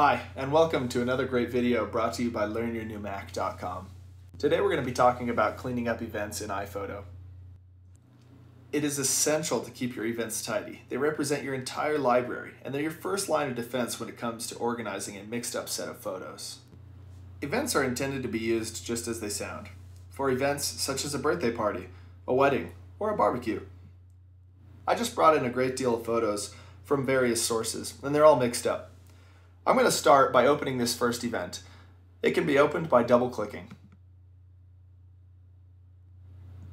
Hi, and welcome to another great video brought to you by LearnYourNewMac.com. Today we're going to be talking about cleaning up events in iPhoto. It is essential to keep your events tidy. They represent your entire library, and they're your first line of defense when it comes to organizing a mixed up set of photos. Events are intended to be used just as they sound, for events such as a birthday party, a wedding, or a barbecue. I just brought in a great deal of photos from various sources, and they're all mixed up. I'm going to start by opening this first event. It can be opened by double-clicking.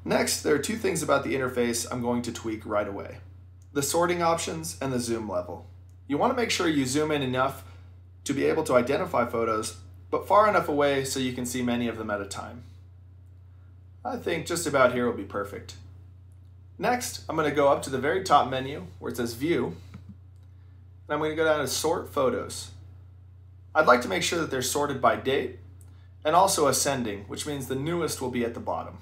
Next, there are two things about the interface I'm going to tweak right away: the sorting options and the zoom level. You want to make sure you zoom in enough to be able to identify photos, but far enough away so you can see many of them at a time. I think just about here will be perfect. Next, I'm going to go up to the very top menu where it says View, and I'm going to go down to Sort Photos. I'd like to make sure that they're sorted by date and also ascending, which means the newest will be at the bottom.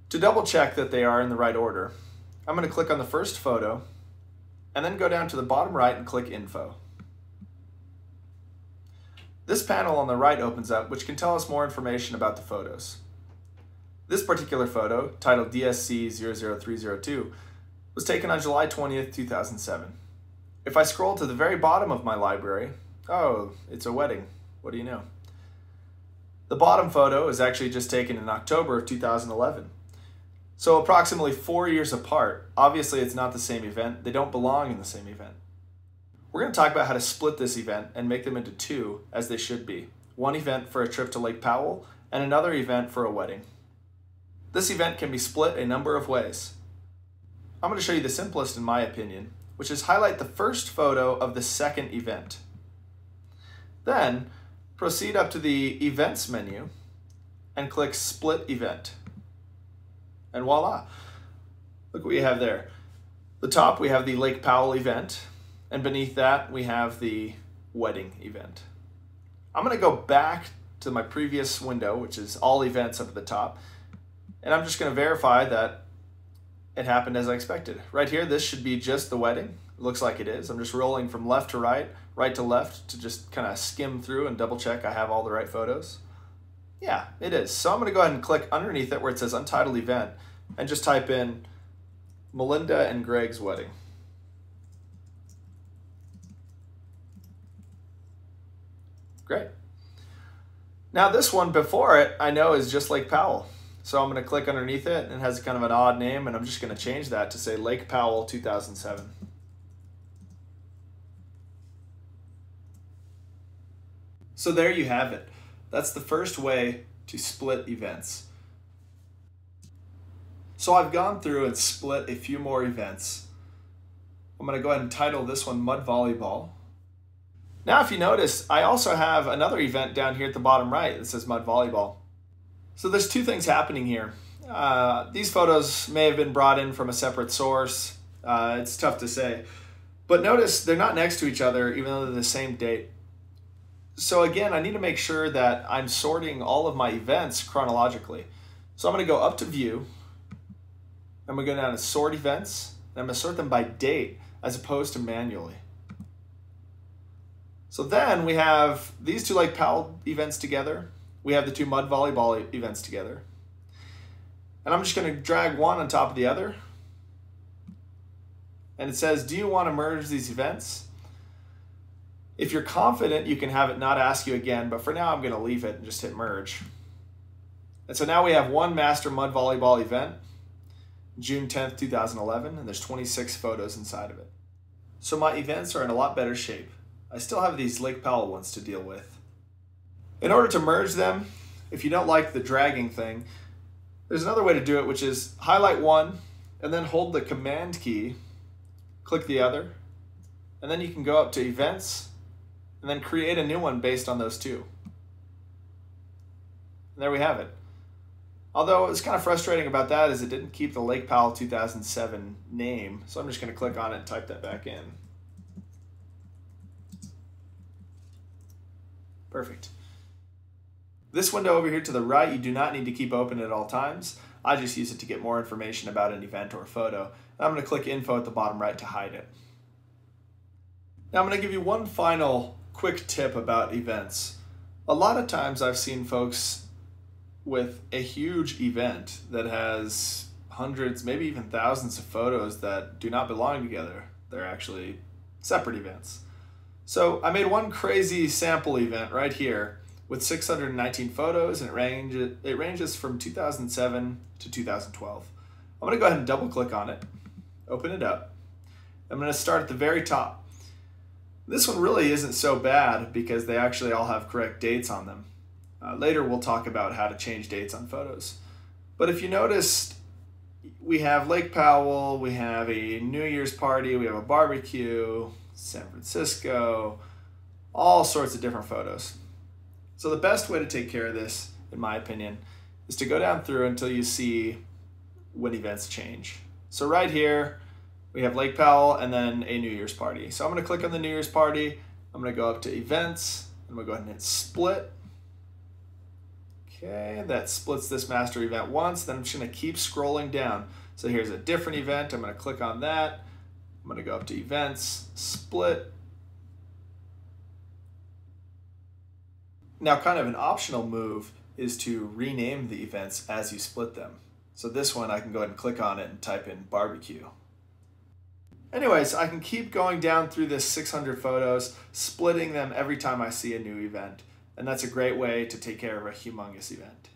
To double check that they are in the right order, I'm going to click on the first photo and then go down to the bottom right and click Info. This panel on the right opens up, which can tell us more information about the photos. This particular photo, titled DSC00302, was taken on July 20th, 2007. If I scroll to the very bottom of my library, oh, it's a wedding. What do you know? The bottom photo is actually just taken in October of 2011. So approximately 4 years apart. Obviously, it's not the same event. They don't belong in the same event. We're going to talk about how to split this event and make them into two, as they should be. One event for a trip to Lake Powell and another event for a wedding. This event can be split a number of ways. I'm going to show you the simplest in my opinion, which is highlight the first photo of the second event. Then proceed up to the Events menu and click Split Event. And voila, look what we have there. The top we have the Lake Powell event, and beneath that we have the wedding event. I'm going to go back to my previous window, which is all events up at the top, and I'm just going to verify that it happened as I expected. Right here, this should be just the wedding. It looks like it is. I'm just rolling from left to right, right to left to just kind of skim through and double check I have all the right photos. Yeah, it is. So I'm going to go ahead and click underneath it where it says Untitled Event and just type in Melinda and Greg's wedding. Great. Now this one before it, I know is just Lake Powell. So I'm going to click underneath it, and it has kind of an odd name, and I'm just going to change that to say Lake Powell 2007. So there you have it. That's the first way to split events. So I've gone through and split a few more events. I'm going to go ahead and title this one Mud Volleyball. Now if you notice, I also have another event down here at the bottom right that says Mud Volleyball. So there's two things happening here. These photos may have been brought in from a separate source. It's tough to say. But notice they're not next to each other even though they're the same date. So again, I need to make sure that I'm sorting all of my events chronologically. So I'm going to go up to View. I'm going to go down to Sort Events. And I'm going to sort them by date as opposed to manually. So then we have these two Lake Powell events together. We have the two Mud Volleyball events together. And I'm just going to drag one on top of the other. And it says, do you want to merge these events? If you're confident, you can have it not ask you again, but for now I'm going to leave it and just hit merge. And so now we have one master Mud Volleyball event, June 10th, 2011, and there's 26 photos inside of it. So my events are in a lot better shape. I still have these Lake Powell ones to deal with. In order to merge them, if you don't like the dragging thing, there's another way to do it, which is highlight one and then hold the Command key, click the other, and then you can go up to Events and then create a new one based on those two. And there we have it. Although what's kind of frustrating about that is it didn't keep the Lake Powell 2007 name, so I'm just going to click on it and type that back in. Perfect. This window over here to the right, you do not need to keep open at all times. I just use it to get more information about an event or photo. I'm going to click Info at the bottom right to hide it. Now I'm going to give you one final quick tip about events. A lot of times I've seen folks with a huge event that has hundreds, maybe even thousands of photos that do not belong together. They're actually separate events. So I made one crazy sample event right here with 619 photos, and it ranges from 2007 to 2012. I'm going to go ahead and double click on it, open it up. I'm going to start at the very top. This one really isn't so bad because they actually all have correct dates on them. Later we'll talk about how to change dates on photos. But if you noticed, we have Lake Powell, we have a New Year's party, we have a barbecue, San Francisco, all sorts of different photos. So the best way to take care of this, in my opinion, is to go down through until you see when events change. So right here, we have Lake Powell and then a New Year's party. So I'm going to click on the New Year's party. I'm going to go up to events. I'm going to go ahead and hit split. Okay, that splits this master event once. Then I'm just going to keep scrolling down. So here's a different event. I'm going to click on that. I'm going to go up to events, split. Now, kind of an optional move is to rename the events as you split them. So this one, I can go ahead and click on it and type in barbecue. Anyways, I can keep going down through this 600 photos, splitting them every time I see a new event. And that's a great way to take care of a humongous event.